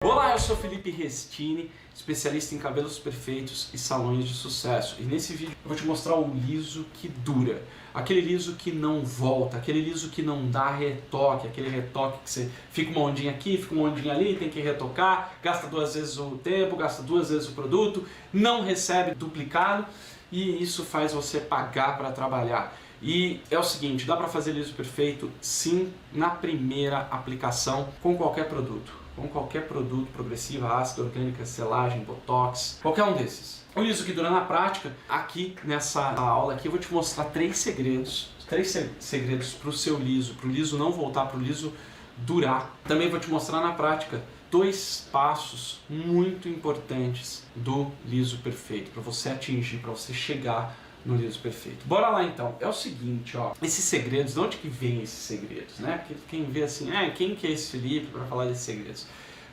Olá, eu sou Felipe Restini, especialista em cabelos perfeitos e salões de sucesso. E nesse vídeo eu vou te mostrar o liso que dura. Aquele liso que não volta, aquele liso que não dá retoque, aquele retoque que você fica uma ondinha aqui, fica uma ondinha ali, tem que retocar, gasta 2 vezes o tempo, gasta 2 vezes o produto, não recebe duplicado e isso faz você pagar para trabalhar. E é o seguinte, dá para fazer liso perfeito sim na primeira aplicação com qualquer produto. Com qualquer produto, progressiva, ácida, orgânica, selagem, botox, qualquer um desses. O liso que dura na prática, aqui nessa aula aqui eu vou te mostrar 3 segredos para o seu liso, para o liso não voltar, para o liso durar. Também vou te mostrar na prática 2 passos muito importantes do liso perfeito, para você atingir, para você chegar no liso perfeito. Bora lá então. É o seguinte, ó, esses segredos, de onde que vem esses segredos, né? Porque quem vê assim, quem que é esse Felipe para falar desses segredos?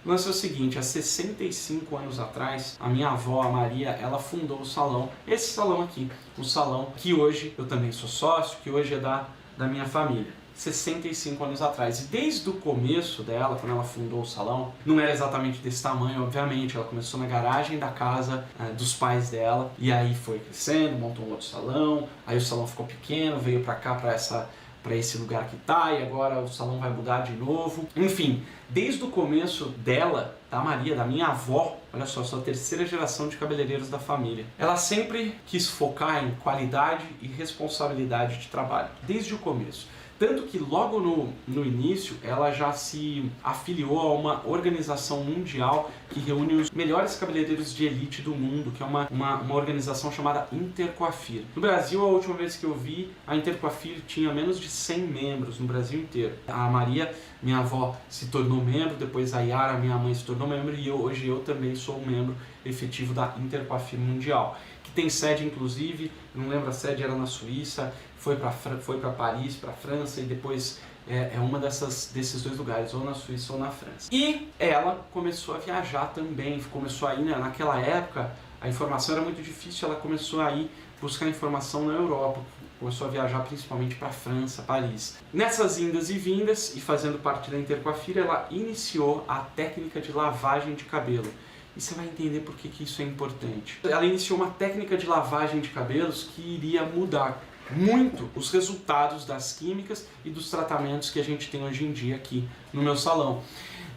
O lance é o seguinte, há 65 anos atrás, a minha avó, a Maria, ela fundou o salão, esse salão aqui, o salão que hoje eu também sou sócio, que hoje é da minha família. 65 anos atrás. E desde o começo dela, quando ela fundou o salão, não era exatamente desse tamanho, obviamente, ela começou na garagem da casa dos pais dela, e aí foi crescendo, montou um outro salão, aí o salão ficou pequeno, veio pra cá, para esse lugar que tá, e agora o salão vai mudar de novo. Enfim, desde o começo dela, da Maria, da minha avó, olha só, sou a 3ª geração de cabeleireiros da família. Ela sempre quis focar em qualidade e responsabilidade de trabalho, desde o começo. Tanto que logo no início ela já se afiliou a uma organização mundial que reúne os melhores cabeleireiros de elite do mundo, que é uma organização chamada Intercoiffure. No Brasil, a última vez que eu vi, a Intercoiffure tinha menos de 100 membros no Brasil inteiro. A Maria, minha avó, se tornou membro, depois a Yara, minha mãe, se tornou membro, e hoje eu também sou um membro efetivo da Intercoiffure Mundial, que tem sede, inclusive, não lembro, a sede era na Suíça, foi para Paris, para França, e depois é uma desses 2 lugares, ou na Suíça ou na França. E ela começou a viajar também, começou a ir, né, naquela época a informação era muito difícil, ela começou a ir buscar informação na Europa, começou a viajar principalmente para França, Paris. Nessas indas e vindas, e fazendo parte da Intercoiffure, ela iniciou a técnica de lavagem de cabelo. E você vai entender por que isso é importante. Ela iniciou uma técnica de lavagem de cabelos que iria mudar muito os resultados das químicas e dos tratamentos que a gente tem hoje em dia aqui no meu salão.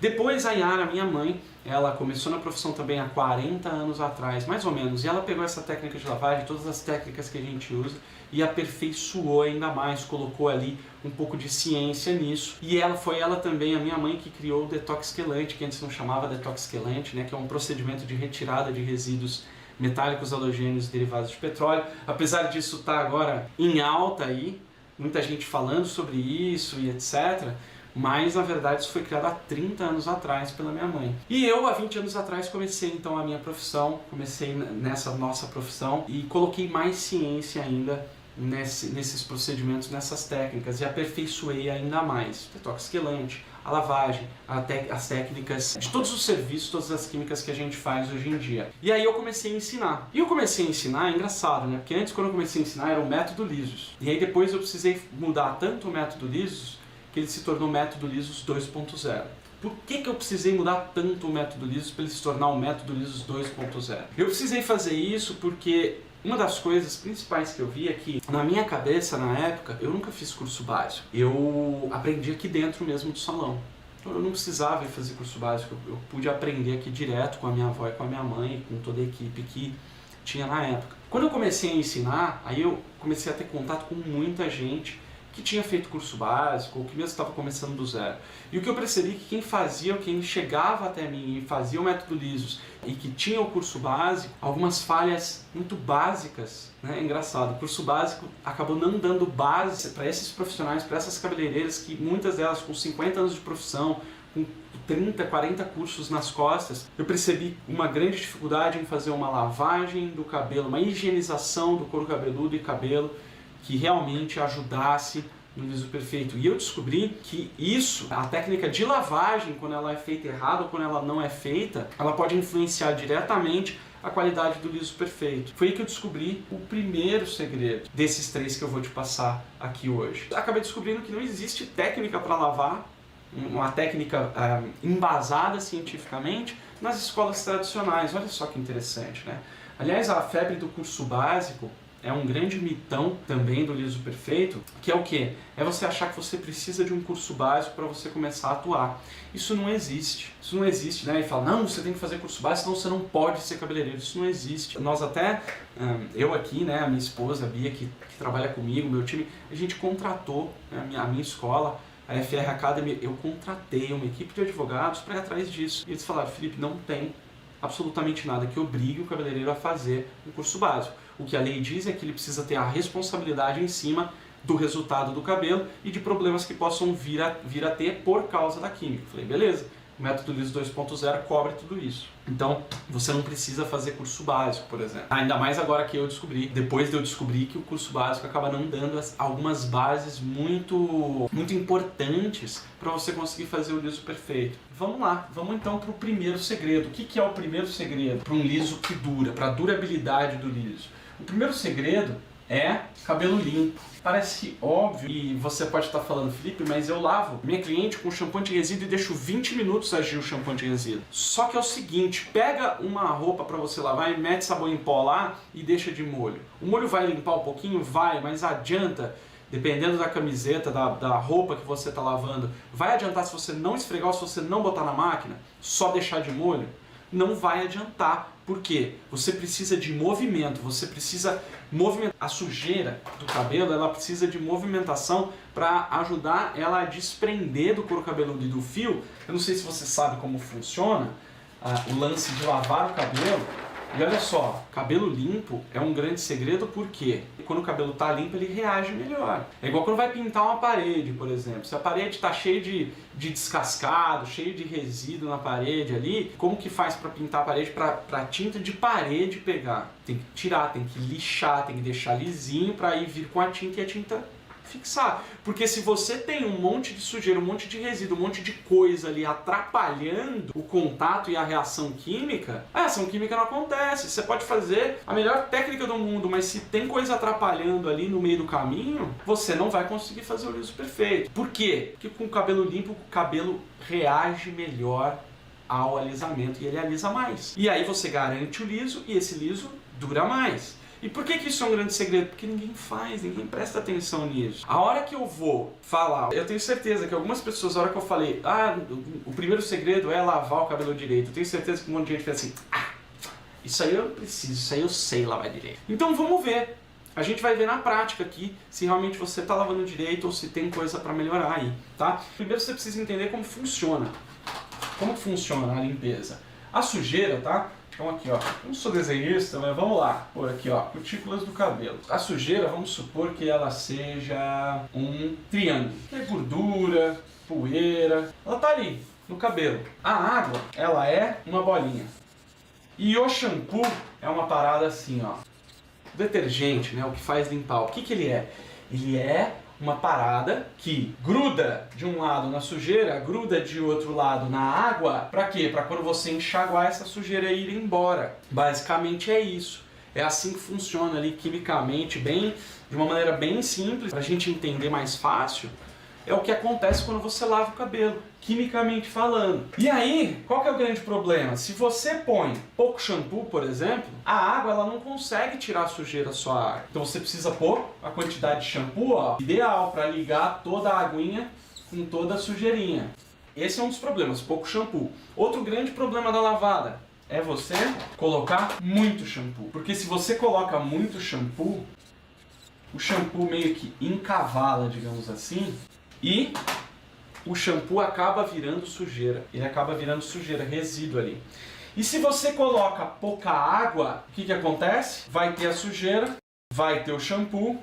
Depois a Yara, minha mãe, ela começou na profissão também há 40 anos atrás, mais ou menos, e ela pegou essa técnica de lavagem, todas as técnicas que a gente usa, e aperfeiçoou ainda mais, colocou ali um pouco de ciência nisso. E foi ela também, a minha mãe, que criou o detox quelante, que antes não chamava detox quelante, né, que é um procedimento de retirada de resíduos metálicos, halogênios e derivados de petróleo. Apesar disso estar agora em alta aí, muita gente falando sobre isso e etc., mas na verdade isso foi criado há 30 anos atrás pela minha mãe. E eu, há 20 anos atrás, comecei então a minha profissão, comecei nessa nossa profissão e coloquei mais ciência ainda nesses procedimentos, nessas técnicas, e aperfeiçoei ainda mais. Detox quelante, a lavagem, as técnicas de todos os serviços, todas as químicas que a gente faz hoje em dia. E aí eu comecei a ensinar. E eu comecei a ensinar, é engraçado, né? Porque antes, quando eu comecei a ensinar, era o método Lisos. E aí depois eu precisei mudar tanto o método Lisos, que ele se tornou o método Lisos 2.0. Por que eu precisei mudar tanto o método Lisos para ele se tornar o método Lisos 2.0? Eu precisei fazer isso porque uma das coisas principais que eu vi é que, na minha cabeça, na época, eu nunca fiz curso básico. Eu aprendi aqui dentro mesmo do salão. Então eu não precisava ir fazer curso básico, eu pude aprender aqui direto com a minha avó e com a minha mãe, com toda a equipe que tinha na época. Quando eu comecei a ensinar, aí eu comecei a ter contato com muita gente que tinha feito curso básico, ou que mesmo estava começando do zero. E o que eu percebi é que quem chegava até mim e fazia o método Lisos e que tinha o curso básico, algumas falhas muito básicas, né? É engraçado, o curso básico acabou não dando base para esses profissionais, para essas cabeleireiras que muitas delas com 50 anos de profissão, com 30, 40 cursos nas costas, eu percebi uma grande dificuldade em fazer uma lavagem do cabelo, uma higienização do couro cabeludo e cabelo, que realmente ajudasse no liso perfeito. E eu descobri que isso, a técnica de lavagem, quando ela é feita errada ou quando ela não é feita, ela pode influenciar diretamente a qualidade do liso perfeito. Foi aí que eu descobri o primeiro segredo desses 3 que eu vou te passar aqui hoje. Acabei descobrindo que não existe técnica para lavar uma técnica embasada cientificamente nas escolas tradicionais. Olha só que interessante, né? Aliás, a febre do curso básico é um grande mitão também do liso perfeito, que é o quê? É você achar que você precisa de um curso básico para você começar a atuar. Isso não existe. Isso não existe, né? E fala, não, você tem que fazer curso básico, senão você não pode ser cabeleireiro. Isso não existe. Nós até, eu aqui, né, a minha esposa, a Bia, que trabalha comigo, meu time, a gente contratou, né, a minha escola, a FR Academy, eu contratei uma equipe de advogados para ir atrás disso. E eles falaram, Felipe, não tem absolutamente nada que obrigue o cabeleireiro a fazer um curso básico. O que a lei diz é que ele precisa ter a responsabilidade em cima do resultado do cabelo e de problemas que possam vir a ter por causa da química. Eu falei, beleza, o método liso 2.0 cobre tudo isso. Então, você não precisa fazer curso básico, por exemplo. Ainda mais agora que eu descobri, depois de eu descobrir que o curso básico acaba não dando algumas bases muito importantes para você conseguir fazer o liso perfeito. Vamos lá, vamos então para o primeiro segredo. O que é o primeiro segredo para um liso que dura, para a durabilidade do liso? O primeiro segredo é cabelo limpo. Parece óbvio e você pode estar falando, Felipe, mas eu lavo minha cliente com shampoo anti-resíduo e deixo 20 minutos agir o shampoo anti-resíduo. Só que é o seguinte, pega uma roupa para você lavar e mete sabão em pó lá e deixa de molho. O molho vai limpar um pouquinho? Vai, mas adianta, dependendo da camiseta, da roupa que você está lavando, vai adiantar se você não esfregar ou se você não botar na máquina, só deixar de molho? Não vai adiantar. Por quê? Você precisa de movimento, você precisa movimentar. A sujeira do cabelo, ela precisa de movimentação para ajudar ela a desprender do couro cabeludo e do fio. Eu não sei se você sabe como funciona o lance de lavar o cabelo. E olha só, cabelo limpo é um grande segredo porque quando o cabelo está limpo ele reage melhor. É igual quando vai pintar uma parede, por exemplo. Se a parede está cheia de descascado, cheio de resíduo na parede ali, como que faz para pintar a parede para a tinta de parede pegar? Tem que tirar, tem que lixar, tem que deixar lisinho para ir vir com a tinta e a tinta fixar. Porque se você tem um monte de sujeira, um monte de resíduo, um monte de coisa ali atrapalhando o contato e a reação química, a reação química não acontece. Você pode fazer a melhor técnica do mundo, mas se tem coisa atrapalhando ali no meio do caminho, você não vai conseguir fazer o liso perfeito. Por quê? Porque com o cabelo limpo, o cabelo reage melhor ao alisamento e ele alisa mais. E aí você garante o liso e esse liso dura mais. E por que isso é um grande segredo? Porque ninguém faz, ninguém presta atenção nisso. A hora que eu vou falar, eu tenho certeza que algumas pessoas, a hora que eu falei, o primeiro segredo é lavar o cabelo direito, eu tenho certeza que um monte de gente fez assim, isso aí eu não preciso, isso aí eu sei lavar direito. Então vamos ver. A gente vai ver na prática aqui se realmente você está lavando direito ou se tem coisa para melhorar aí, tá? Primeiro você precisa entender como funciona. Como funciona a limpeza? A sujeira, tá? Então aqui, ó, eu não sou desenhista, mas vamos lá, por aqui, ó, cutículas do cabelo. A sujeira, vamos supor que ela seja um triângulo, que é gordura, poeira, ela tá ali, no cabelo. A água, ela é uma bolinha. E o shampoo é uma parada assim, ó. O detergente, né, o que faz limpar, o que ele é? Ele é uma parada que gruda de um lado na sujeira, gruda de outro lado na água. Para quê? Para quando você enxaguar essa sujeira ir embora. Basicamente é isso. É assim que funciona ali quimicamente, de uma maneira bem simples, para a gente entender mais fácil. É o que acontece quando você lava o cabelo, quimicamente falando. E aí, qual que é o grande problema? Se você põe pouco shampoo, por exemplo, a água ela não consegue tirar a sujeira só a água. Então você precisa pôr a quantidade de shampoo ideal para ligar toda a aguinha com toda a sujeirinha. Esse é um dos problemas, pouco shampoo. Outro grande problema da lavada é você colocar muito shampoo. Porque se você coloca muito shampoo, o shampoo meio que encavala, digamos assim, e o shampoo acaba virando sujeira. Ele acaba virando sujeira, resíduo ali. E se você coloca pouca água, o que acontece? Vai ter a sujeira, vai ter o shampoo,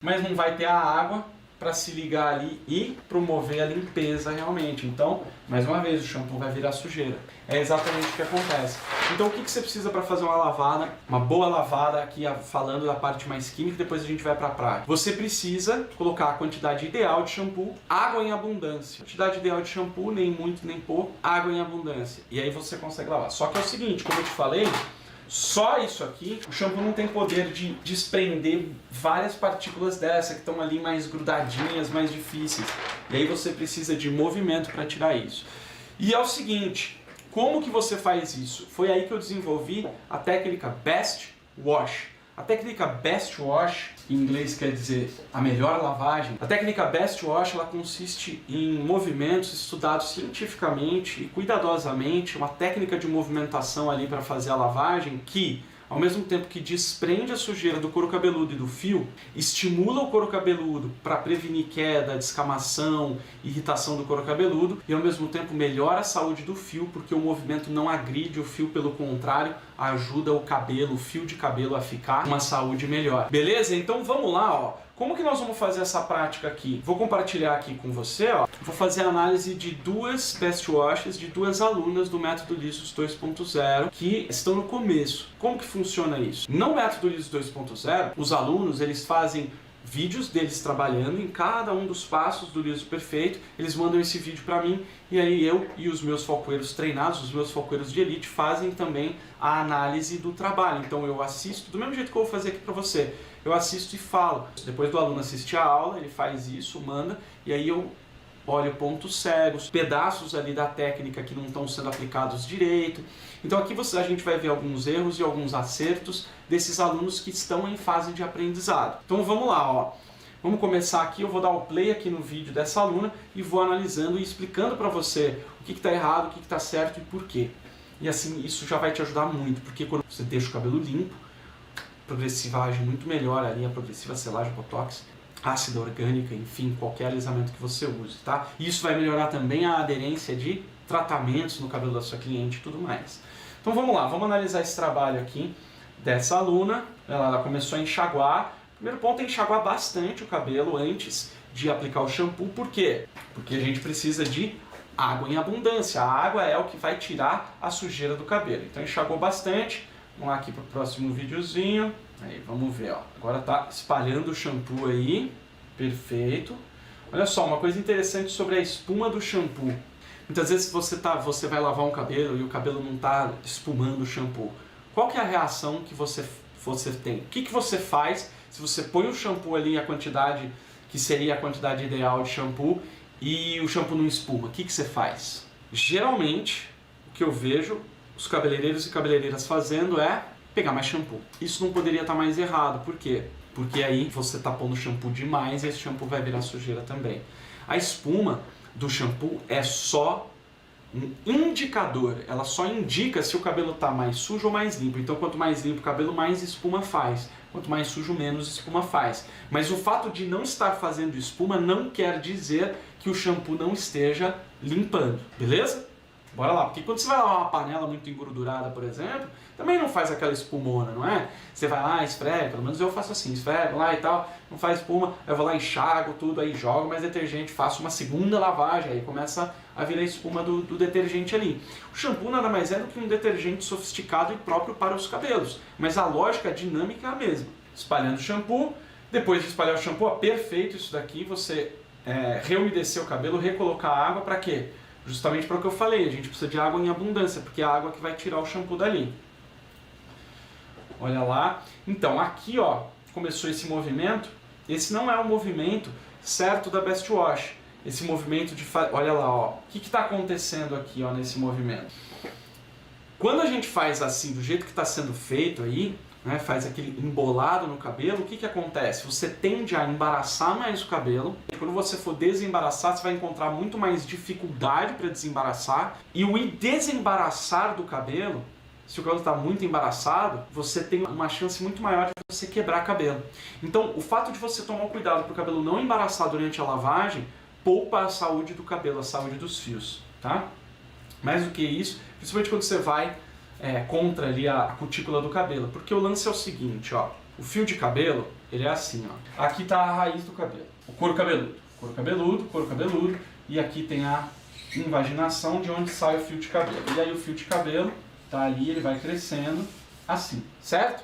mas não vai ter a água para se ligar ali e promover a limpeza realmente. Então, mais uma vez, o shampoo vai virar sujeira. É exatamente o que acontece. Então, o que você precisa para fazer uma lavada? Uma boa lavada, aqui falando da parte mais química, depois a gente vai para a prática. Você precisa colocar a quantidade ideal de shampoo, água em abundância. Quantidade ideal de shampoo, nem muito nem pouco, água em abundância. E aí você consegue lavar. Só que é o seguinte, como eu te falei, só isso aqui, o shampoo não tem poder de desprender várias partículas dessa que estão ali mais grudadinhas, mais difíceis. E aí você precisa de movimento para tirar isso. E é o seguinte, como que você faz isso? Foi aí que eu desenvolvi a técnica Best Wash. A técnica Best Wash, em inglês quer dizer a melhor lavagem. A técnica Best Wash ela consiste em movimentos estudados cientificamente e cuidadosamente, uma técnica de movimentação ali para fazer a lavagem que, ao mesmo tempo que desprende a sujeira do couro cabeludo e do fio, estimula o couro cabeludo para prevenir queda, descamação, irritação do couro cabeludo e ao mesmo tempo melhora a saúde do fio, porque o movimento não agride o fio, pelo contrário, ajuda o cabelo, o fio de cabelo a ficar com uma saúde melhor. Beleza? Então vamos lá, ó. Como que nós vamos fazer essa prática aqui? Vou compartilhar aqui com você, ó. Vou fazer a análise de duas best washes de duas alunas do método Lisos 2.0 que estão no começo. Como que funciona isso? No método Lisos 2.0, os alunos, eles fazem vídeos deles trabalhando em cada um dos passos do liso perfeito, eles mandam esse vídeo para mim e aí eu e os meus falcoeiros treinados, os meus falcoeiros de elite, fazem também a análise do trabalho. Então eu assisto, do mesmo jeito que eu vou fazer aqui para você, eu assisto e falo. Depois do aluno assistir a aula, ele faz isso, manda, e aí eu olho pontos cegos, pedaços ali da técnica que não estão sendo aplicados direito. Então aqui a gente vai ver alguns erros e alguns acertos desses alunos que estão em fase de aprendizado. Então vamos lá, ó. Vamos começar aqui, eu vou dar o play aqui no vídeo dessa aluna e vou analisando e explicando para você o que está errado, o que está certo e por quê. E assim, isso já vai te ajudar muito, porque quando você deixa o cabelo limpo, progressivagem muito melhor ali, a progressiva selagem, botox, ácida orgânica, enfim, qualquer alisamento que você use, tá? E isso vai melhorar também a aderência de tratamentos no cabelo da sua cliente e tudo mais. Então vamos lá, vamos analisar esse trabalho aqui dessa aluna. Ela começou a enxaguar. O primeiro ponto é enxaguar bastante o cabelo antes de aplicar o shampoo. Por quê? Porque a gente precisa de água em abundância. A água é o que vai tirar a sujeira do cabelo. Então enxaguou bastante. Vamos lá aqui para o próximo videozinho. Aí, vamos ver, ó. Agora tá espalhando o shampoo aí. Perfeito. Olha só, uma coisa interessante sobre a espuma do shampoo. Muitas vezes você vai lavar um cabelo e o cabelo não está espumando o shampoo. Qual que é a reação que você tem? O que você faz se você põe o shampoo ali, a quantidade que seria a quantidade ideal de shampoo, e o shampoo não espuma? O que você faz? Geralmente, o que eu vejo os cabeleireiros e cabeleireiras fazendo é pegar mais shampoo. Isso não poderia estar mais errado. Por quê? Porque aí você está pondo shampoo demais e esse shampoo vai virar sujeira também. A espuma do shampoo é só um indicador. Ela só indica se o cabelo está mais sujo ou mais limpo. Então, quanto mais limpo o cabelo, mais espuma faz. Quanto mais sujo, menos espuma faz. Mas o fato de não estar fazendo espuma não quer dizer que o shampoo não esteja limpando. Beleza? Bora lá, porque quando você vai lavar uma panela muito engordurada, por exemplo, também não faz aquela espumona, não é? Você vai lá, esfrega, pelo menos eu faço assim, esfrega lá e tal, não faz espuma, eu vou lá, enxago tudo, aí jogo mais detergente, faço uma segunda lavagem, aí começa a virar espuma do detergente ali. O shampoo nada mais é do que um detergente sofisticado e próprio para os cabelos, mas a lógica, a dinâmica é a mesma. Espalhando o shampoo, depois de espalhar o shampoo, ó, perfeito isso daqui, você reumedecer o cabelo, recolocar a água, para quê? Justamente para o que eu falei, a gente precisa de água em abundância, porque é a água que vai tirar o shampoo dali. Olha lá. Então, aqui, ó, começou esse movimento. Esse não é o movimento certo da Best Wash. Esse movimento de... Olha lá, ó. O que está acontecendo aqui, ó, nesse movimento? Quando a gente faz assim, do jeito que está sendo feito aí, né, faz aquele embolado no cabelo, o que acontece? Você tende a embaraçar mais o cabelo. Quando você for desembaraçar, você vai encontrar muito mais dificuldade para desembaraçar. E o desembaraçar do cabelo, se o cabelo está muito embaraçado, você tem uma chance muito maior de você quebrar cabelo. Então, o fato de você tomar cuidado para o cabelo não embaraçar durante a lavagem, poupa a saúde do cabelo, a saúde dos fios, tá? Mais do que isso, principalmente quando você vai contra ali a cutícula do cabelo, porque o lance é o seguinte, ó, o fio de cabelo, ele é assim, ó, aqui tá a raiz do cabelo, o couro cabeludo, e aqui tem a invaginação de onde sai o fio de cabelo, e aí o fio de cabelo tá ali, ele vai crescendo assim, certo?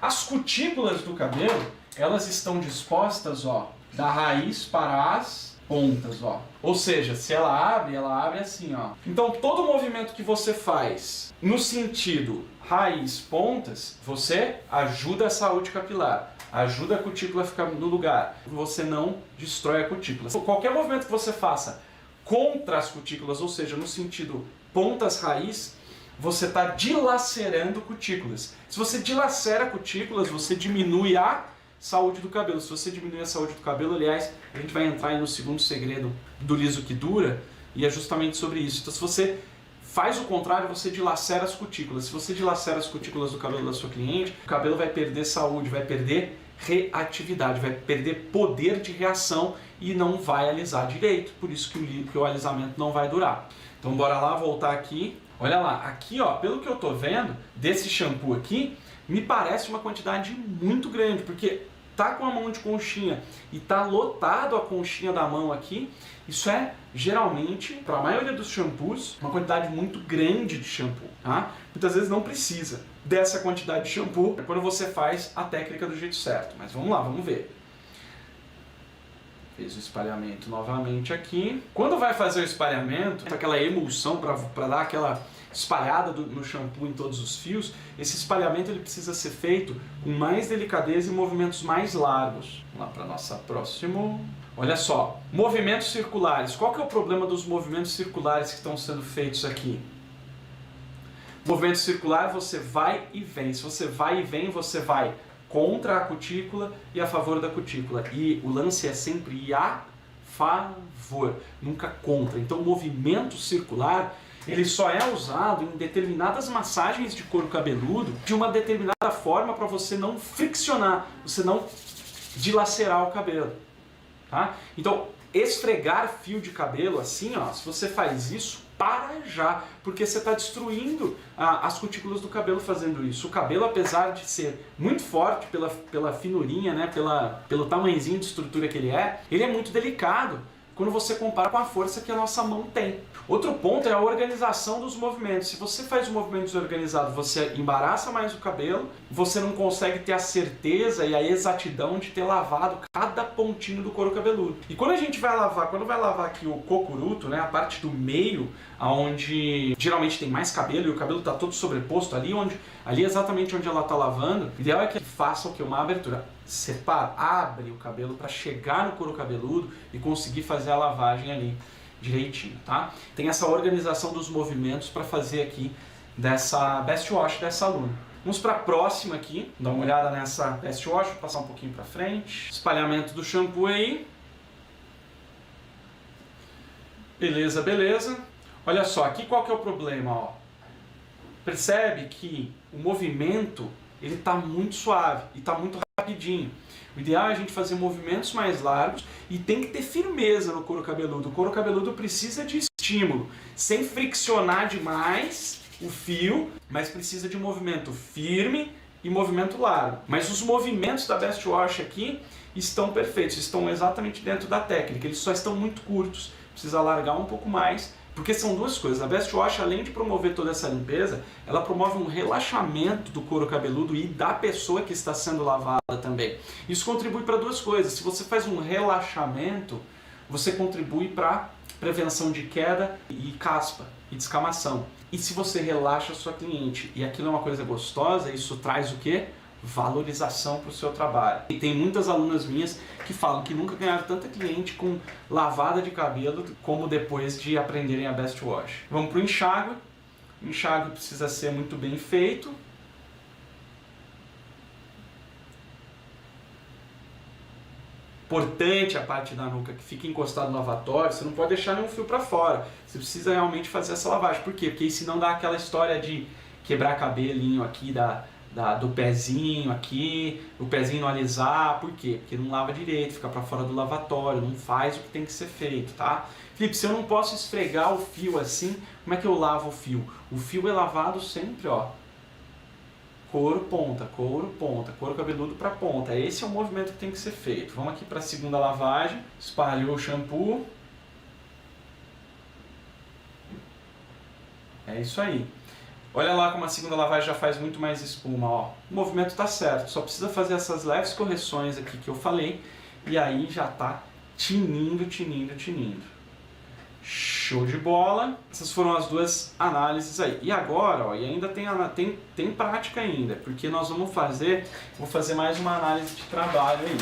As cutículas do cabelo, elas estão dispostas, ó, da raiz para as pontas, ó. Ou seja, se ela abre assim, ó. Então, todo movimento que você faz no sentido raiz, pontas, você ajuda a saúde capilar. ajuda a cutícula a ficar no lugar, você não destrói a cutícula. Qualquer movimento que você faça contra as cutículas, ou seja, no sentido pontas-raiz, você está dilacerando cutículas. Se você dilacera cutículas, você diminui a saúde do cabelo. Se você diminui a saúde do cabelo, aliás, a gente vai entrar aí no segundo segredo do liso que dura, e é justamente sobre isso. Então, se você faz o contrário, você dilacera as cutículas. Se você dilacera as cutículas do cabelo da sua cliente, o cabelo vai perder saúde, vai perder reatividade, vai perder poder de reação e não vai alisar direito. Por isso que o alisamento não vai durar. Então, bora lá, voltar aqui. Olha lá, aqui ó, pelo que eu tô vendo, desse shampoo aqui, me parece uma quantidade muito grande, porque tá com a mão de conchinha e tá lotado a conchinha da mão aqui. Isso é, geralmente, para a maioria dos shampoos, uma quantidade muito grande de shampoo, tá? Muitas vezes não precisa dessa quantidade de shampoo quando você faz a técnica do jeito certo. Mas vamos lá, vamos ver. Fez o espalhamento novamente aqui. Quando vai fazer o espalhamento, aquela emulsão para dar aquela espalhada no shampoo em todos os fios, esse espalhamento ele precisa ser feito com mais delicadeza e movimentos mais largos. Vamos lá para nossa próxima. Olha só, movimentos circulares. Qual que é o problema dos movimentos circulares que estão sendo feitos aqui? Movimento circular, você vai e vem. Se você vai e vem, você vai contra a cutícula e a favor da cutícula. E o lance é sempre ir a favor, nunca contra. Então o movimento circular, ele só é usado em determinadas massagens de couro cabeludo de uma determinada forma para você não friccionar, você não dilacerar o cabelo. Tá? Então, esfregar fio de cabelo assim, ó, se você faz isso, para já, porque você está destruindo as cutículas do cabelo fazendo isso. O cabelo, apesar de ser muito forte pela finurinha, né, pelo tamanhozinho de estrutura que ele é muito delicado quando você compara com a força que a nossa mão tem. Outro ponto é a organização dos movimentos. Se você faz o movimento desorganizado, você embaraça mais o cabelo, você não consegue ter a certeza e a exatidão de ter lavado cada pontinho do couro cabeludo. E quando a gente vai lavar, quando vai lavar aqui o cocuruto, né, a parte do meio, onde geralmente tem mais cabelo e o cabelo está todo sobreposto, ali exatamente onde ela está lavando, o ideal é que faça o que? Uma abertura. Separa, abre o cabelo para chegar no couro cabeludo e conseguir fazer a lavagem ali direitinho, tá? Tem essa organização dos movimentos para fazer aqui dessa Best Wash dessa aluna. Vamos para a próxima aqui, dar uma olhada nessa Best Wash, vou passar um pouquinho para frente. Espalhamento do shampoo aí. Beleza, beleza. Olha só, aqui qual que é o problema, ó? Percebe que o movimento ele está muito suave e está muito rapidinho. O ideal é a gente fazer movimentos mais largos e tem que ter firmeza no couro cabeludo. O couro cabeludo precisa de estímulo, sem friccionar demais o fio, mas precisa de movimento firme e movimento largo. Mas os movimentos da Best Wash aqui estão perfeitos, estão exatamente dentro da técnica, eles só estão muito curtos, precisa alargar um pouco mais. Porque são duas coisas. A Best Wash, além de promover toda essa limpeza, ela promove um relaxamento do couro cabeludo e da pessoa que está sendo lavada também. Isso contribui para duas coisas. Se você faz um relaxamento, você contribui para prevenção de queda e caspa e descamação. E se você relaxa a sua cliente e aquilo é uma coisa gostosa, isso traz o quê? Valorização para o seu trabalho. E tem muitas alunas minhas que falam que nunca ganharam tanta cliente com lavada de cabelo como depois de aprenderem a Best Wash. Vamos para o enxágue. O enxágue precisa ser muito bem feito. Importante a parte da nuca que fica encostado no lavatório, você não pode deixar nenhum fio para fora. Você precisa realmente fazer essa lavagem. Por quê? Porque senão dá aquela história de quebrar cabelinho aqui do pezinho aqui, o pezinho não alisar. Por quê? Porque não lava direito, fica para fora do lavatório, não faz o que tem que ser feito, tá? Felipe, se eu não posso esfregar o fio assim, como é que eu lavo o fio? O fio é lavado sempre, ó, couro, ponta, couro cabeludo para ponta. Esse é o movimento que tem que ser feito. Vamos aqui para a segunda lavagem, espalhou o shampoo. É isso aí. Olha lá como a segunda lavagem já faz muito mais espuma, ó. O movimento está certo, só precisa fazer essas leves correções aqui que eu falei e aí já está tinindo. Show de bola. Essas foram as duas análises aí. E agora, ó, e ainda tem prática ainda, porque nós vou fazer mais uma análise de trabalho aí.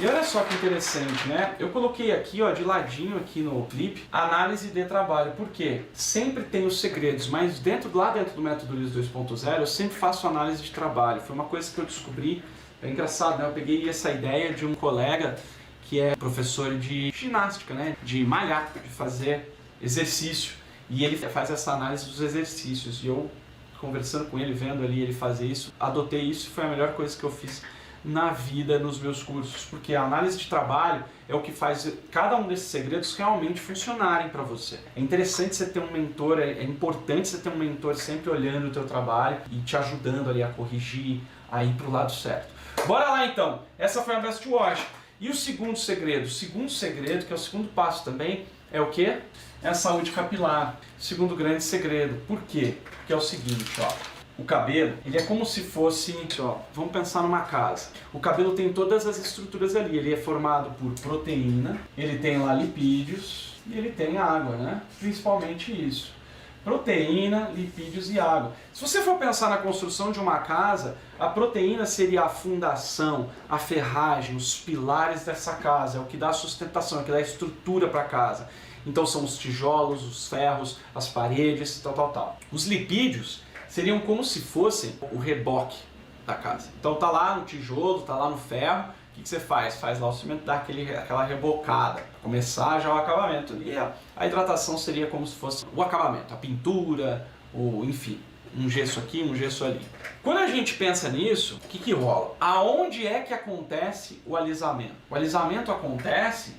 E olha só que interessante, né? Eu coloquei aqui, ó, de ladinho aqui no clipe, análise de trabalho. Por quê? Sempre tem os segredos, mas lá dentro do método LISO 2.0, eu sempre faço análise de trabalho. Foi uma coisa que eu descobri, é engraçado, né? Eu peguei essa ideia de um colega que é professor de ginástica, né? De malhar, de fazer exercício. E ele faz essa análise dos exercícios. E eu, conversando com ele, vendo ali ele fazer isso, adotei isso e foi a melhor coisa que eu fiz na vida, nos meus cursos. Porque a análise de trabalho é o que faz cada um desses segredos realmente funcionarem para você. É interessante você ter um mentor, é importante você ter um mentor sempre olhando o teu trabalho e te ajudando ali a corrigir, a ir para o lado certo. Bora lá então! Essa foi a Best Wash. E o segundo segredo? O segundo segredo, que é o segundo passo também, é o quê? É a saúde capilar. Segundo grande segredo. Por quê? Porque é o seguinte, ó. O cabelo, ele é como se fosse, ó, vamos pensar numa casa. O cabelo tem todas as estruturas ali. Ele é formado por proteína, ele tem lá lipídios e ele tem água, né? Principalmente isso. Proteína, lipídios e água. Se você for pensar na construção de uma casa, a proteína seria a fundação, a ferragem, os pilares dessa casa, é o que dá sustentação, é o que dá estrutura para a casa. Então são os tijolos, os ferros, as paredes, tal. Os lipídios seriam como se fossem o reboque da casa. Então tá lá no tijolo, tá lá no ferro. O que você faz? Faz lá o cimento, dá aquela rebocada, para começar já o acabamento. E a hidratação seria como se fosse o acabamento, a pintura, ou enfim, um gesso aqui, um gesso ali. Quando a gente pensa nisso, o que rola? Aonde é que acontece o alisamento? O alisamento acontece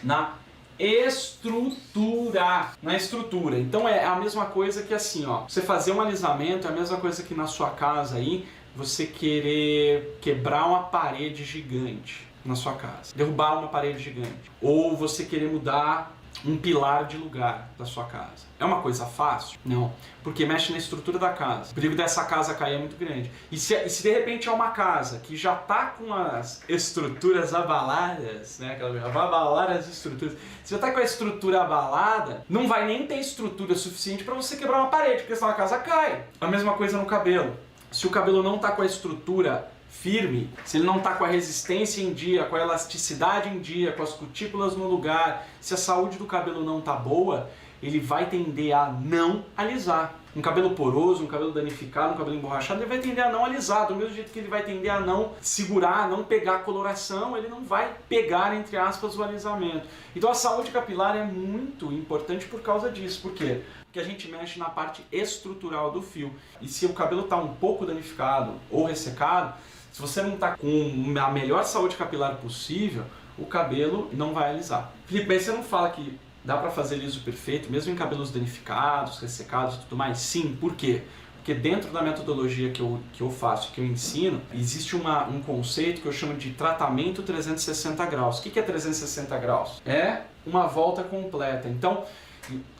na estrutura. Na estrutura. Então é a mesma coisa que assim, ó, você fazer um alisamento é a mesma coisa que na sua casa aí, você querer quebrar uma parede gigante na sua casa, derrubar uma parede gigante, ou você querer mudar um pilar de lugar da sua casa. É uma coisa fácil? Não, porque mexe na estrutura da casa. O perigo dessa casa cair é muito grande. E se de repente é uma casa que já está com as estruturas abaladas, né? Abalar as estruturas. Se já está com a estrutura abalada, não vai nem ter estrutura suficiente para você quebrar uma parede, porque senão a casa cai. A mesma coisa no cabelo. Se o cabelo não está com a estrutura firme, se ele não está com a resistência em dia, com a elasticidade em dia, com as cutículas no lugar, se a saúde do cabelo não está boa, ele vai tender a não alisar. Um cabelo poroso, um cabelo danificado, um cabelo emborrachado, ele vai tender a não alisar, do mesmo jeito que ele vai tender a não segurar, não pegar a coloração, ele não vai pegar, entre aspas, o alisamento. Então a saúde capilar é muito importante por causa disso. Por quê? Porque a gente mexe na parte estrutural do fio. E se o cabelo está um pouco danificado ou ressecado, se você não está com a melhor saúde capilar possível, o cabelo não vai alisar. Felipe, aí você não fala que dá para fazer liso perfeito, mesmo em cabelos danificados, ressecados e tudo mais? Sim, por quê? Porque dentro da metodologia que eu faço, que eu ensino, existe um conceito que eu chamo de tratamento 360 graus. O que é 360 graus? É uma volta completa. Então,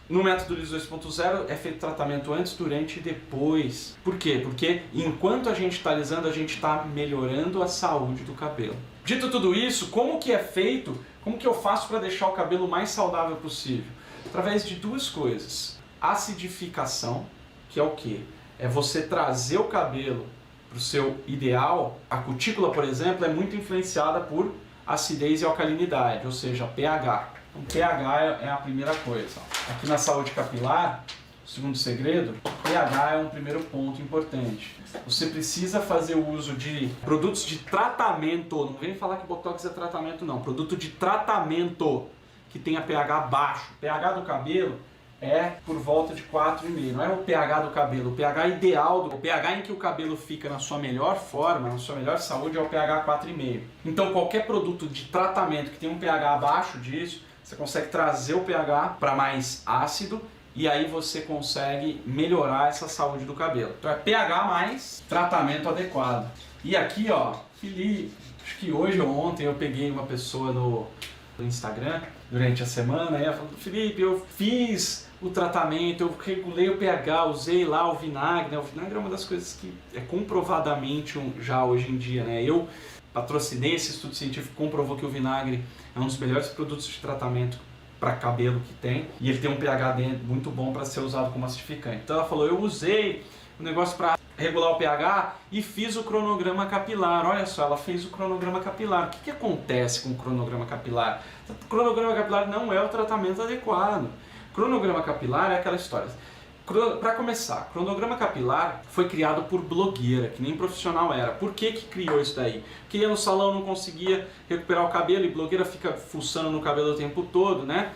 no método LISO 2.0 é feito tratamento antes, durante e depois. Por quê? Porque enquanto a gente está alisando, a gente está melhorando a saúde do cabelo. Dito tudo isso, como que é feito, como que eu faço para deixar o cabelo mais saudável possível? Através de duas coisas. Acidificação, que é o quê? É você trazer o cabelo para o seu ideal. A cutícula, por exemplo, é muito influenciada por acidez e alcalinidade, ou seja, pH. O pH é a primeira coisa. Aqui na saúde capilar, o segundo segredo, pH é um primeiro ponto importante. Você precisa fazer o uso de produtos de tratamento, não vem falar que Botox é tratamento não, produto de tratamento que tenha pH baixo. O pH do cabelo é por volta de 4,5, não é o pH do cabelo, o pH ideal, o pH em que o cabelo fica na sua melhor forma, na sua melhor saúde é o pH 4,5. Então qualquer produto de tratamento que tenha um pH abaixo disso, você consegue trazer o pH para mais ácido e aí você consegue melhorar essa saúde do cabelo. Então é pH mais tratamento adequado. E aqui, ó, Felipe, acho que hoje ou ontem eu peguei uma pessoa no Instagram durante a semana e ela falou: Felipe, eu fiz o tratamento, eu regulei o pH, usei lá o vinagre, né? O vinagre é uma das coisas que é comprovadamente já hoje em dia, né? Eu patrocinei esse estudo científico, comprovou que o vinagre é um dos melhores produtos de tratamento para cabelo que tem, e ele tem um pH muito bom para ser usado como acidificante. Então ela falou, eu usei o negócio para regular o pH e fiz o cronograma capilar. Olha só, ela fez o cronograma capilar. O que acontece com o cronograma capilar? O cronograma capilar não é o tratamento adequado. Cronograma capilar é aquela história. Para começar, cronograma capilar foi criado por blogueira, que nem profissional era. Por que criou isso daí? Porque ia no salão, não conseguia recuperar o cabelo e blogueira fica fuçando no cabelo o tempo todo, né?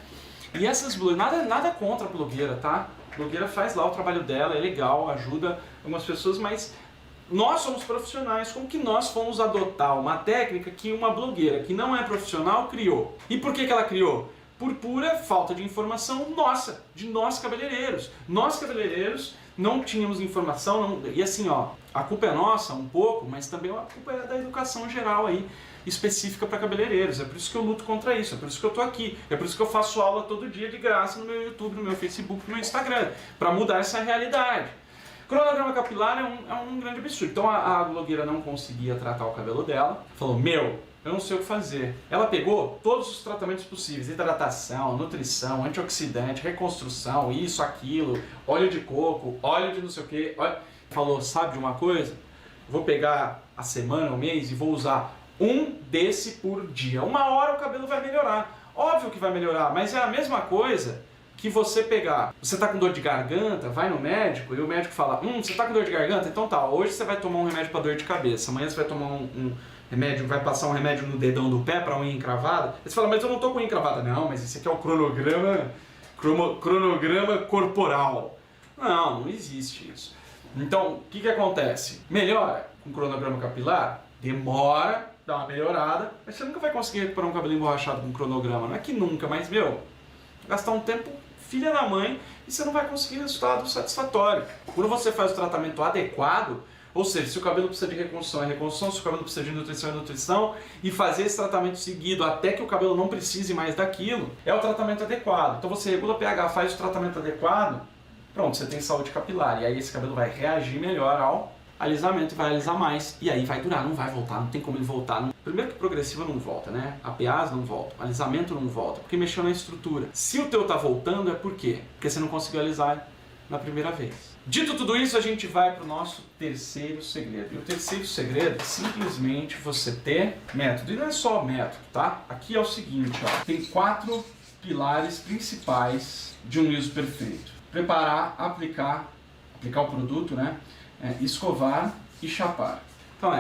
E essas blogueiras, nada contra a blogueira, tá? A blogueira faz lá o trabalho dela, é legal, ajuda algumas pessoas, mas nós somos profissionais. Como que nós fomos adotar uma técnica que uma blogueira que não é profissional criou? E por que ela criou? Por pura falta de informação nossa, de nós cabeleireiros. Nós cabeleireiros não tínhamos informação, e assim, ó, a culpa é nossa um pouco, mas também a culpa é da educação geral aí, específica para cabeleireiros. É por isso que eu luto contra isso, é por isso que eu tô aqui, é por isso que eu faço aula todo dia de graça no meu YouTube, no meu Facebook, no meu Instagram, para mudar essa realidade. Cronograma capilar é um grande absurdo. Então a blogueira não conseguia tratar o cabelo dela, falou, eu não sei o que fazer. Ela pegou todos os tratamentos possíveis, hidratação, nutrição, antioxidante, reconstrução, isso, aquilo, óleo de coco, óleo de não sei o que. Falou, sabe de uma coisa? Vou pegar a semana, o mês e vou usar um desse por dia. Uma hora o cabelo vai melhorar. Óbvio que vai melhorar, mas é a mesma coisa que você pegar. Você tá com dor de garganta, vai no médico e o médico fala, você tá com dor de garganta? Então tá, hoje você vai tomar um remédio para dor de cabeça, amanhã você vai tomar um remédio, vai passar um remédio no dedão do pé para unha encravada. Aí você fala, mas eu não tô com unha encravada. Não, mas esse aqui é o cronograma corporal. Não existe isso. Então, o que acontece? Melhora com cronograma capilar? Demora, dá uma melhorada, mas você nunca vai conseguir recuperar um cabelo emborrachado com cronograma. Não é que nunca, mas, gastar um tempo filha da mãe e você não vai conseguir resultado satisfatório. Quando você faz o tratamento adequado, ou seja, se o cabelo precisa de reconstrução, é reconstrução, se o cabelo precisa de nutrição, é nutrição, e fazer esse tratamento seguido até que o cabelo não precise mais daquilo, é o tratamento adequado. Então você regula o pH, faz o tratamento adequado, pronto, você tem saúde capilar, e aí esse cabelo vai reagir melhor ao alisamento, vai alisar mais, e aí vai durar, não vai voltar, não tem como ele voltar. Primeiro que progressiva não volta, né? APAs não voltam, alisamento não volta, porque mexeu na estrutura. Se o teu tá voltando, é por quê? Porque você não conseguiu alisar na primeira vez. Dito tudo isso, a gente vai para o nosso terceiro segredo. E o terceiro segredo é simplesmente você ter método. E não é só método, tá? Aqui é o seguinte, ó. Tem 4 pilares principais de um liso perfeito. Preparar, aplicar o produto, né? Escovar e chapar. Então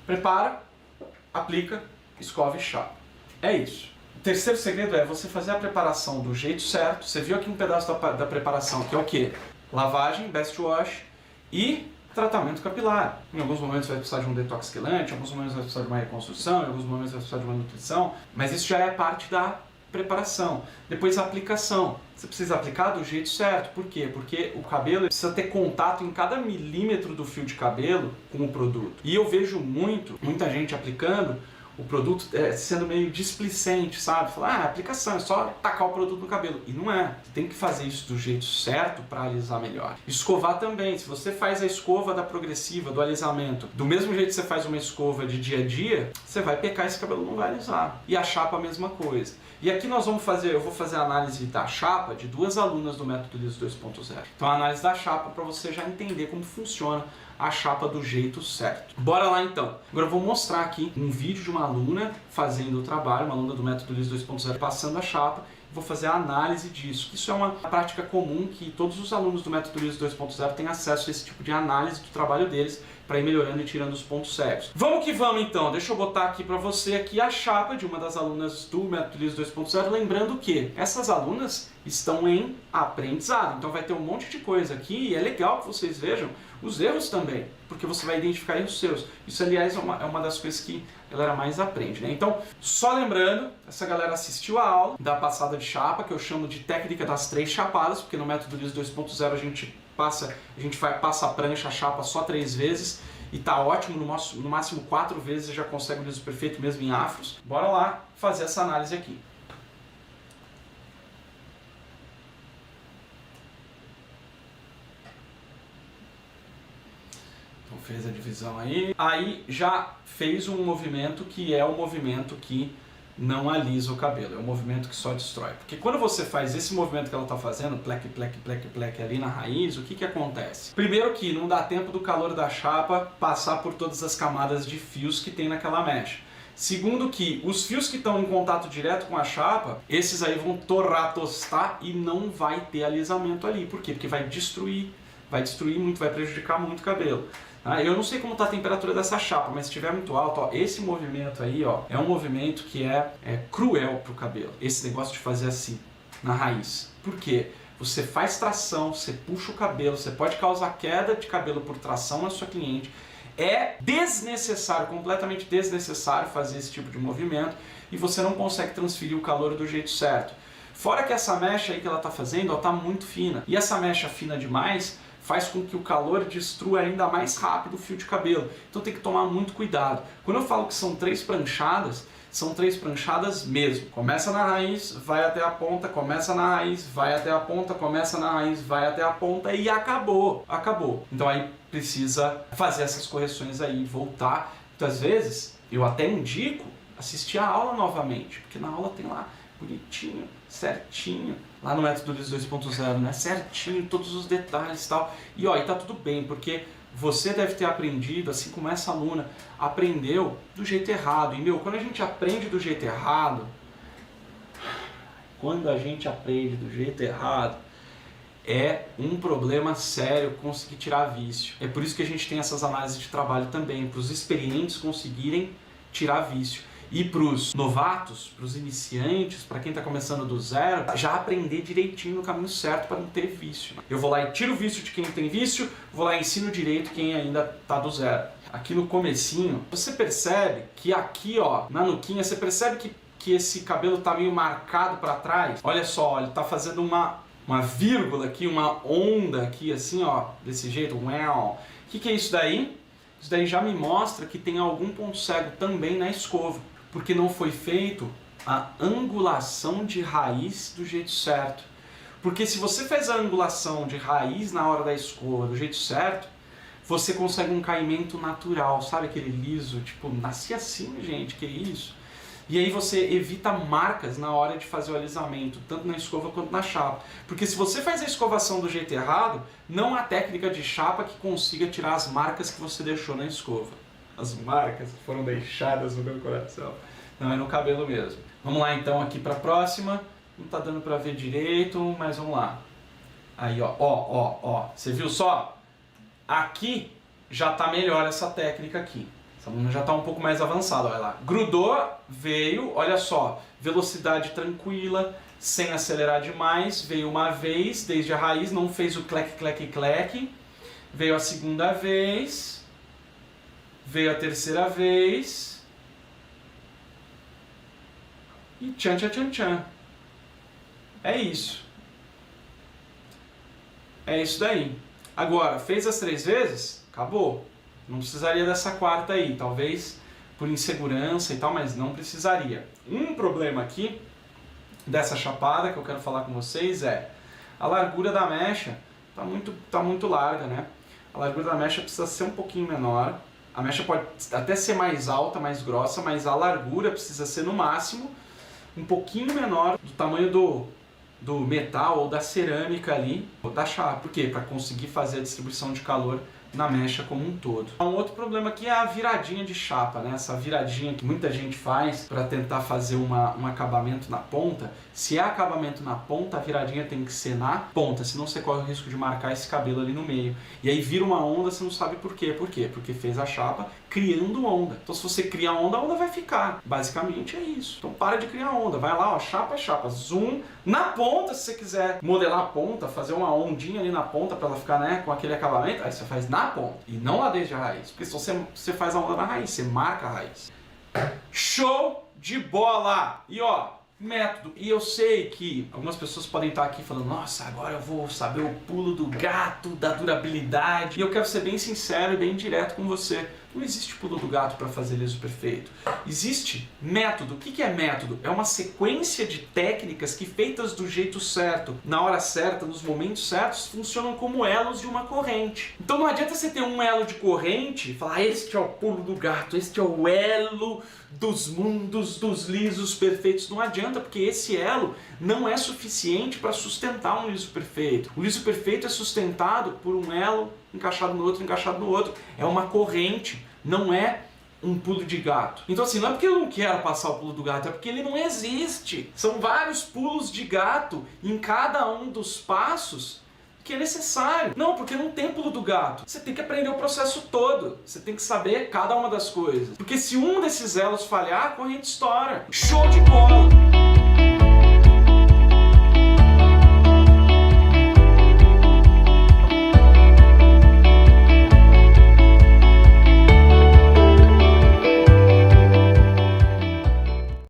prepara, aplica, escova e chapa. É isso. O terceiro segredo é você fazer a preparação do jeito certo. Você viu aqui um pedaço da preparação, que é o quê? Lavagem, best wash e tratamento capilar. Em alguns momentos vai precisar de um detox quelante, em alguns momentos vai precisar de uma reconstrução, em alguns momentos vai precisar de uma nutrição, mas isso já é parte da preparação. Depois a aplicação. Você precisa aplicar do jeito certo. Por quê? Porque o cabelo precisa ter contato em cada milímetro do fio de cabelo com o produto. E eu vejo muita gente aplicando o produto sendo meio displicente, sabe? Falar, aplicação, é só tacar o produto no cabelo. E não é. Você tem que fazer isso do jeito certo para alisar melhor. Escovar também. Se você faz a escova da progressiva, do alisamento, do mesmo jeito que você faz uma escova de dia a dia, você vai pecar e esse cabelo não vai alisar. E a chapa a mesma coisa. E aqui eu vou fazer a análise da chapa de 2 alunas do Método Liso 2.0. Então a análise da chapa para você já entender como funciona a chapa do jeito certo. Bora lá então. Agora eu vou mostrar aqui um vídeo de uma aluna fazendo o trabalho, uma aluna do Método Liso 2.0 passando a chapa. Vou fazer a análise disso. Isso é uma prática comum que todos os alunos do Método Liso 2.0 têm acesso a esse tipo de análise do trabalho deles para ir melhorando e tirando os pontos cegos. Vamos que vamos então. Deixa eu botar aqui para você aqui a chapa de uma das alunas do Método Liso 2.0, lembrando que essas alunas estão em aprendizado. Então vai ter um monte de coisa aqui e é legal que vocês vejam os erros também, porque você vai identificar os seus. Isso, aliás, é uma das coisas que a galera mais aprende, né? Então, só lembrando, essa galera assistiu a aula da passada de chapa, que eu chamo de técnica das 3 chapadas, porque no Método Liso 2.0 a gente passa a prancha, a chapa só 3 vezes, e tá ótimo, no máximo 4 vezes você já consegue o liso perfeito mesmo em afros. Bora lá fazer essa análise aqui. Então fez a divisão aí. Aí já fez um movimento que é o movimento que não alisa o cabelo, é um movimento que só destrói. Porque quando você faz esse movimento que ela está fazendo, pleque, pleque, pleque, pleque ali na raiz, o que que acontece? Primeiro que não dá tempo do calor da chapa passar por todas as camadas de fios que tem naquela mecha. Segundo que os fios que estão em contato direto com a chapa, esses aí vão torrar, tostar e não vai ter alisamento ali. Por quê? Porque vai destruir muito, vai prejudicar muito o cabelo. Eu não sei como está a temperatura dessa chapa, mas se estiver muito alto, ó, esse movimento aí, ó, é um movimento que é cruel para o cabelo. Esse negócio de fazer assim, na raiz. Por quê? Você faz tração, você puxa o cabelo, você pode causar queda de cabelo por tração na sua cliente. É desnecessário, completamente desnecessário fazer esse tipo de movimento e você não consegue transferir o calor do jeito certo. Fora que essa mecha aí que ela está fazendo, está muito fina. E essa mecha fina demais faz com que o calor destrua ainda mais rápido o fio de cabelo. Então tem que tomar muito cuidado. Quando eu falo que são 3 pranchadas, são 3 pranchadas mesmo. Começa na raiz, vai até a ponta, começa na raiz, vai até a ponta, começa na raiz, vai até a ponta e acabou. Acabou. Então aí precisa fazer essas correções aí, voltar. Muitas vezes eu até indico assistir a aula novamente, porque na aula tem lá bonitinho, certinho, lá no método Liso 2.0, né? Certinho, todos os detalhes e tal. E ó, e tá tudo bem, porque você deve ter aprendido, assim como essa aluna aprendeu do jeito errado. E quando a gente aprende do jeito errado, é um problema sério conseguir tirar vício. É por isso que a gente tem essas análises de trabalho também, para os experientes conseguirem tirar vício. E para os novatos, para os iniciantes, para quem está começando do zero, já aprender direitinho no caminho certo para não ter vício. Eu vou lá e tiro o vício de quem tem vício, vou lá e ensino direito quem ainda está do zero. Aqui no comecinho, você percebe que aqui, ó, na nuquinha, você percebe que esse cabelo está meio marcado para trás? Olha só, ele está fazendo uma vírgula aqui, uma onda aqui, assim, ó, desse jeito. O que é isso daí? Isso daí já me mostra que tem algum ponto cego também na escova, porque não foi feito a angulação de raiz do jeito certo. Porque se você faz a angulação de raiz na hora da escova do jeito certo, você consegue um caimento natural, sabe aquele liso, tipo, nasci assim, gente, que isso? E aí você evita marcas na hora de fazer o alisamento, tanto na escova quanto na chapa. Porque se você faz a escovação do jeito errado, não há técnica de chapa que consiga tirar as marcas que você deixou na escova. As marcas que foram deixadas no meu coração. Não, é no cabelo mesmo. Vamos lá então aqui para a próxima. Não tá dando para ver direito, mas vamos lá. Aí, ó. Você viu só? Aqui já tá melhor essa técnica aqui. Essa aluna já está um pouco mais avançada, olha lá. Grudou, veio, olha só, velocidade tranquila, sem acelerar demais, veio uma vez, desde a raiz, não fez o cleque, cleque, cleque. Veio a segunda vez, veio a terceira vez. E tchan, tchan, tchan, tchan. É isso. É isso daí. Agora, fez as 3 vezes, acabou. Não precisaria dessa quarta aí, talvez por insegurança e tal, mas não precisaria. Um problema aqui dessa chapada que eu quero falar com vocês é a largura da mecha tá muito larga, né? A largura da mecha precisa ser um pouquinho menor. A mecha pode até ser mais alta, mais grossa, mas a largura precisa ser no máximo um pouquinho menor do tamanho do metal ou da cerâmica ali, ou da chapa. Por quê? Para conseguir fazer a distribuição de calor na mecha como um todo. Um outro problema aqui é a viradinha de chapa, né? Essa viradinha que muita gente faz para tentar fazer um acabamento na ponta. Se é acabamento na ponta, a viradinha tem que ser na ponta, senão você corre o risco de marcar esse cabelo ali no meio. E aí vira uma onda, você não sabe por quê. Por quê? Porque fez a chapa criando onda. Então se você cria onda, a onda vai ficar. Basicamente é isso. Então para de criar onda. Vai lá, ó, chapa é chapa. Zoom na ponta, se você quiser modelar a ponta, fazer uma ondinha ali na ponta para ela ficar, né, com aquele acabamento, aí você faz na ponta e não lá desde a raiz. Porque se você faz a onda na raiz, você marca a raiz. Show de bola! E ó, método. E eu sei que algumas pessoas podem estar aqui falando, nossa, agora eu vou saber o pulo do gato, da durabilidade. E eu quero ser bem sincero e bem direto com você. Não existe pulo do gato para fazer liso perfeito. Existe método. O que é método? É uma sequência de técnicas que, feitas do jeito certo, na hora certa, nos momentos certos, funcionam como elos de uma corrente. Então não adianta você ter um elo de corrente e falar: este é o pulo do gato, este é o elo dos mundos dos lisos perfeitos. Não adianta, porque esse elo não é suficiente para sustentar um liso perfeito. O liso perfeito é sustentado por um elo encaixado no outro, encaixado no outro. É uma corrente, não é um pulo de gato. Então assim, não é porque eu não quero passar o pulo do gato, é porque ele não existe. São vários pulos de gato em cada um dos passos que é necessário. Não, porque não tem pulo do gato. Você tem que aprender o processo todo. Você tem que saber cada uma das coisas. Porque se um desses elos falhar, a corrente estoura. Show de bola!